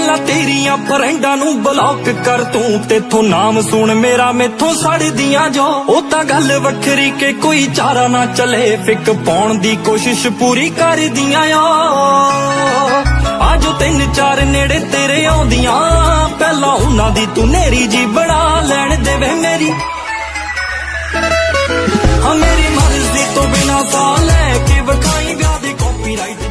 ਪਹਿਲਾਂ ਤੇਰੀਆਂ ਫਰੈਂਡਾਂ ਨੂੰ ਬਲੌਕ ਕਰ ਤੂੰ, ਤੇਥੋਂ ਨਾਮ ਸੁਣ ਮੇਰਾ ਮੈਥੋਂ ਸੜਦੀਆਂ ਜੋ। ਉਹ ਤਾਂ ਗੱਲ ਵੱਖਰੀ ਕਿ ਕੋਈ ਚਾਰਾ ਨਾ ਚਲੇ, ਫਿੱਕ ਪਾਉਣ ਦੀ ਕੋਸ਼ਿਸ਼ ਪੂਰੀ ਕਰਦੀਆਂ ਓ। ਆਜੋ 3-4 ਨੇੜੇ ਤੇਰੇ ਆਉਂਦੀਆਂ, ਪਹਿਲਾਂ ਉਹਨਾਂ ਦੀ ਤੂੰ ਨੇਰੀ ਜੀ ਬਣਾ ਲੈਣ ਦੇਵੇ ਮੇਰੀ। ਹਾਂ ਮੇਰੀ ਮਰਜ਼ੀ ਤੋਂ ਬਿਨਾਂ ਸਾਹ ਲੈ ਕੇ ਵਿਖਾਈ ਵਿਆਹ ਦੇ ਕਾਪੀਰਾਈਟ